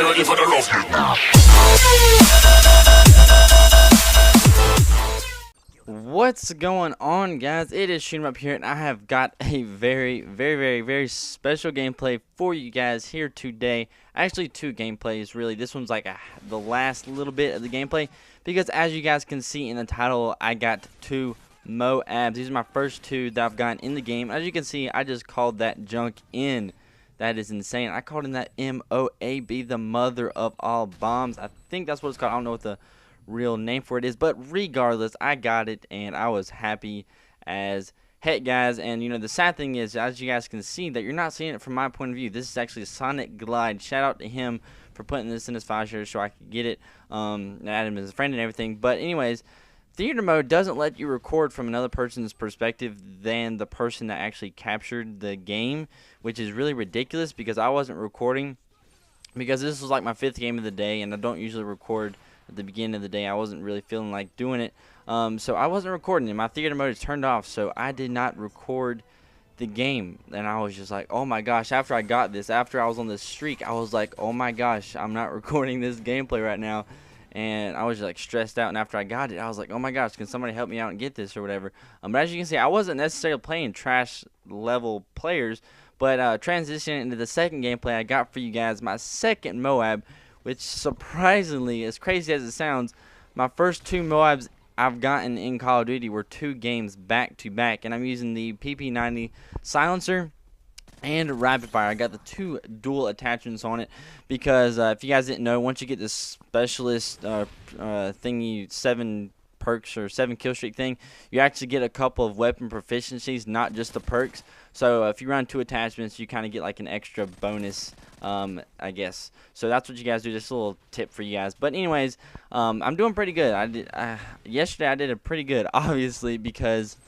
ready for the rough. What's going on, guys? It is Shootem Up here, and I have got a very special gameplay for you guys here today. Actually, two gameplays, really. This one's like the last little bit of the gameplay, because as you guys can see in the title, I got two MOABs. These are my first two that I've gotten in the game. As you can see, I just called that junk in. That is insane. I called in that MOAB, the mother of all bombs. I think that's what it's called. I don't know what the real name for it is, but regardless, I got it and I was happy as heck, guys. And you know, the sad thing is, as you guys can see, that you're not seeing it from my point of view. This is actually Sonic Glide. Shout out to him for putting this in his file share so I could get it, add him as a friend and everything. But anyways, theater mode doesn't let you record from another person's perspective than the person that actually captured the game, which is really ridiculous, because I wasn't recording, because this was like my 5th game of the day, and I don't usually record at the beginning of the day. I wasn't really feeling like doing it, so I wasn't recording it. My theater mode is turned off, so I did not record the game. And I was just like, oh my gosh, after I got this, after I was on this streak, I was like, oh my gosh, I'm not recording this gameplay right now. And I was just like stressed out, and after I got it, I was like, oh my gosh, can somebody help me out and get this or whatever. But as you can see, I wasn't necessarily playing trash level players, but transitioning into the second gameplay I got for you guys, my second MOAB, which surprisingly, as crazy as it sounds, my first two MOABs I've gotten in Call of Duty were 2 games back to back, and I'm using the PP90 silencer and rapid fire. I got the 2 dual attachments on it because if you guys didn't know, once you get this specialist thingy, 7 perks or 7 kill streak thing, you actually get a couple of weapon proficiencies, not just the perks. So if you run 2 attachments, you kind of get like an extra bonus, I guess. So that's what you guys do. Just a little tip for you guys. But anyways, I'm doing pretty good. Yesterday I did pretty good, obviously, because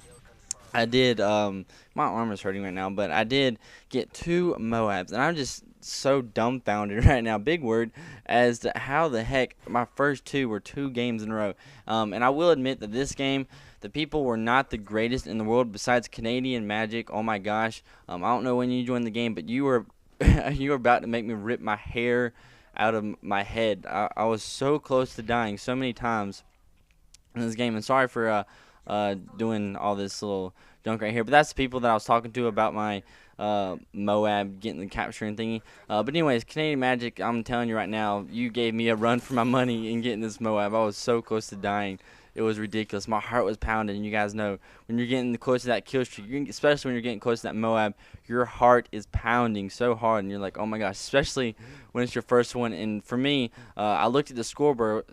I did, my arm is hurting right now, but I did get 2 MOABs, and I'm just so dumbfounded right now, big word, as to how the heck my first 2 were 2 games in a row. And I will admit that this game, the people were not the greatest in the world besides Canadian Magic. Oh my gosh, I don't know when you joined the game, but you were, you were about to make me rip my hair out of my head. I was so close to dying so many times in this game, and sorry for, doing all this little junk right here, but that's the people that I was talking to about my MOAB getting the capturing thingy. But anyways, Canadian Magic, I'm telling you right now, you gave me a run for my money in getting this MOAB. I was so close to dying. It was ridiculous. My heart was pounding, and you guys know when you're getting close to that kill streak, especially when you're getting close to that MOAB, your heart is pounding so hard, and you're like, oh my gosh, especially when it's your first one. And for me, I looked at the scoreboard,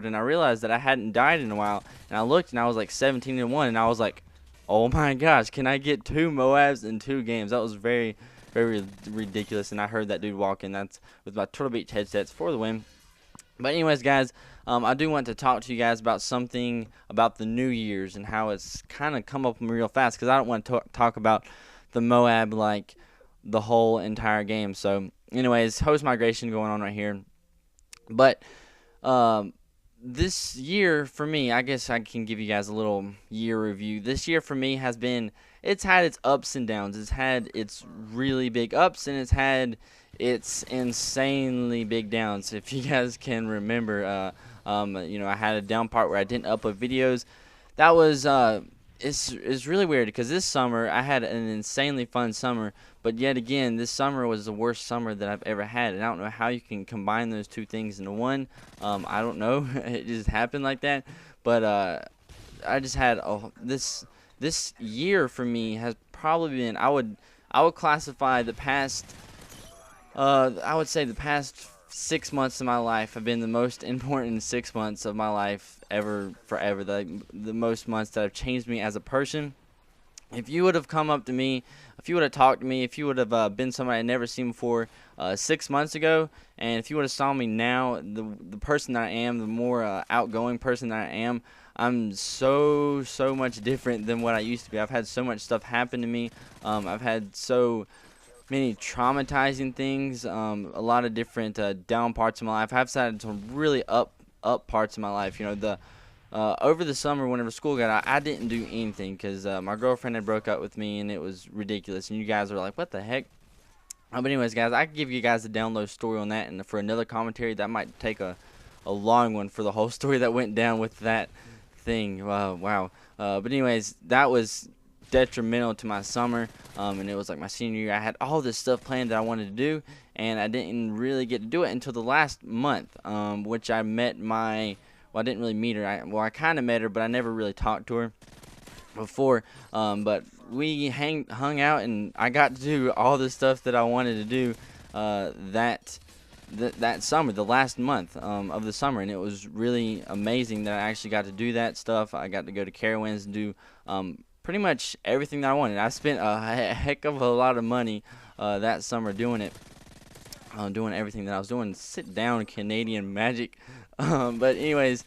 and I realized that I hadn't died in a while, and I looked, and I was like 17-1, and I was like, oh my gosh, can I get 2 MOABs in 2 games? That was very ridiculous. And I heard that dude walking. That's with my Turtle Beach headsets for the win. But anyways, guys, I do want to talk to you guys about something about the New Year's and how it's kind of come up with me real fast, because I don't want to talk about the MOAB like the whole entire game. So anyways, host migration going on right here. But this year for me, I guess I can give you guys a little year review. This year for me has been, it's had its ups and downs. It's had its really big ups, and it's had its insanely big downs. If you guys can remember, you know, I had a down part where I didn't upload videos. That was it's really weird, because this summer I had an insanely fun summer, but yet again, this summer was the worst summer that I've ever had, and I don't know how you can combine those 2 things into one. I don't know. It just happened like that. But I just had this year for me has probably been, I would classify the past I would say the past 6 months of my life have been the most important 6 months of my life ever, forever. The most months that have changed me as a person. If you would have come up to me, if you would have talked to me, if you would have been somebody I'd never seen before 6 months ago, and if you would have saw me now, the person that I am, the more outgoing person that I am, I'm so much different than what I used to be. I've had so much stuff happen to me. I've had so many traumatizing things, a lot of different down parts of my life. I've had some really up parts of my life. You know, over the summer, whenever school got out, I didn't do anything because my girlfriend had broke up with me, and it was ridiculous. And you guys were like, what the heck? But anyways, guys, I can give you guys a download story on that, and for another commentary, that might take a long one for the whole story that went down with that thing. Wow. But anyways, that was detrimental to my summer, and it was like my senior year. I had all this stuff planned that I wanted to do, and I didn't really get to do it until the last month, which I met my. Well, I didn't really meet her. I kind of met her, but I never really talked to her before. But we hung out, and I got to do all the stuff that I wanted to do that summer, the last month of the summer, and it was really amazing that I actually got to do that stuff. I got to go to Carowinds and do pretty much everything that I wanted. I spent a heck of a lot of money that summer doing it. Doing everything that I was doing. Sit down, Canadian magic. But anyways,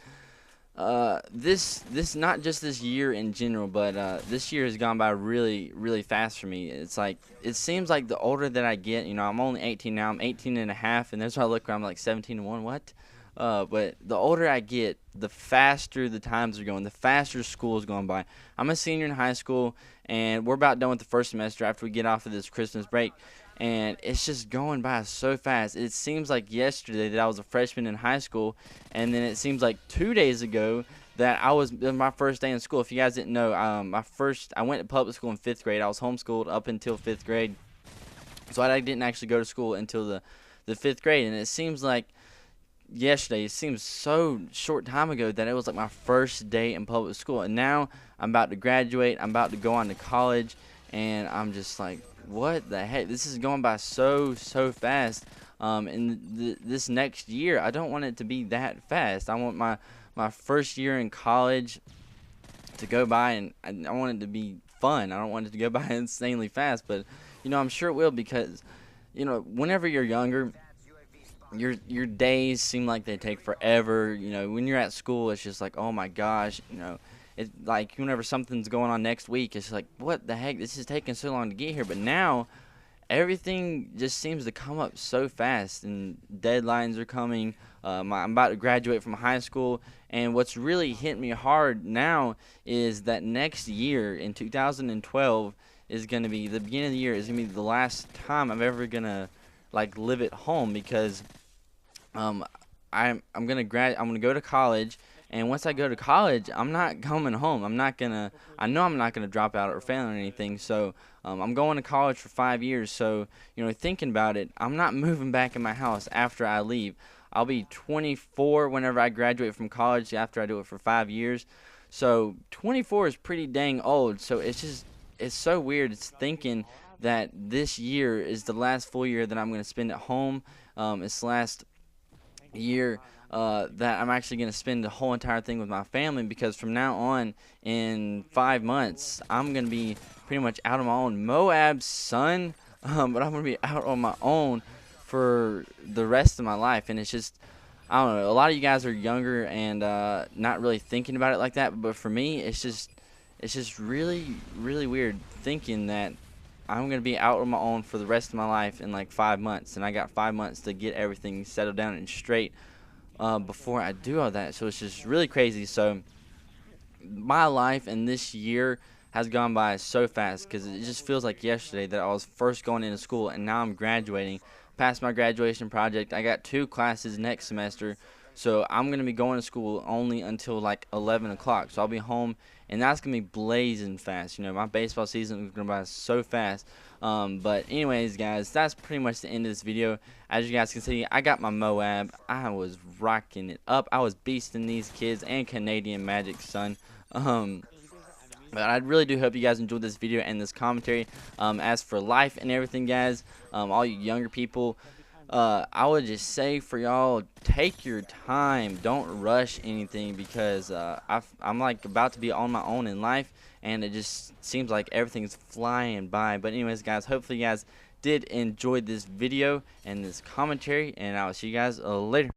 this not just this year in general, but this year has gone by really fast for me. It's like, it seems like the older that I get, I'm only 18 now. I'm 18 and a half, and there's why I look around, I'm like 17 and 1. What? But the older I get, the faster the times are going, the faster school is going by. I'm a senior in high school, and we're about done with the first semester after we get off of this Christmas break. And it's just going by so fast. It seems like yesterday that I was a freshman in high school, and then it seems like 2 days ago that it was my first day in school. If you guys didn't know, I went to public school in 5th grade. I was homeschooled up until 5th grade, so I didn't actually go to school until the 5th grade. And it seems like yesterday, it seems so short time ago, that it was like my first day in public school. And now I'm about to graduate. I'm about to go on to college, and I'm just like, what the heck? This is going by so fast. And this next year, I don't want it to be that fast. I want my first year in college to go by, and I want it to be fun. I don't want it to go by insanely fast, but I'm sure it will, because whenever you're younger, your days seem like they take forever. When you're at school, it's just like, oh my gosh, it's like whenever something's going on next week, it's like, what the heck? This is taking so long to get here. But now, everything just seems to come up so fast, and deadlines are coming. I'm about to graduate from high school, and what's really hit me hard now is that next year, in 2012, is going to be the beginning of the year. Is going to be the last time I'm ever gonna live at home, because I'm gonna go to college. And once I go to college, I'm not coming home. I know I'm not gonna drop out or fail or anything. So I'm going to college for 5 years. So thinking about it, I'm not moving back in my house after I leave. I'll be 24 whenever I graduate from college, after I do it for 5 years. So 24 is pretty dang old. So it's so weird. It's thinking that this year is the last full year that I'm gonna spend at home. It's the last year that I'm actually going to spend the whole entire thing with my family, because from now on, in 5 months, I'm going to be pretty much out on my own. MOABs, son, but I'm going to be out on my own for the rest of my life. And it's just, I don't know, a lot of you guys are younger and not really thinking about it like that, but for me, it's just really weird thinking that I'm going to be out on my own for the rest of my life in like 5 months, and I got 5 months to get everything settled down and straight before I do all that. So it's just really crazy. So my life and this year has gone by so fast, because it just feels like yesterday that I was first going into school, and now I'm graduating, past my graduation project. I got 2 classes next semester, so I'm going to be going to school only until like 11 o'clock. So I'll be home, and that's going to be blazing fast. My baseball season is going to be so fast. But anyways, guys, that's pretty much the end of this video. As you guys can see, I got my MOAB. I was rocking it up. I was beasting these kids and Canadian Magic, son. But I really do hope you guys enjoyed this video and this commentary. As for life and everything, guys, all you younger people, I would just say for y'all, take your time. Don't rush anything, because I'm like about to be on my own in life, and it just seems like everything's flying by. But anyways, guys, hopefully you guys did enjoy this video and this commentary, and I will see you guys later.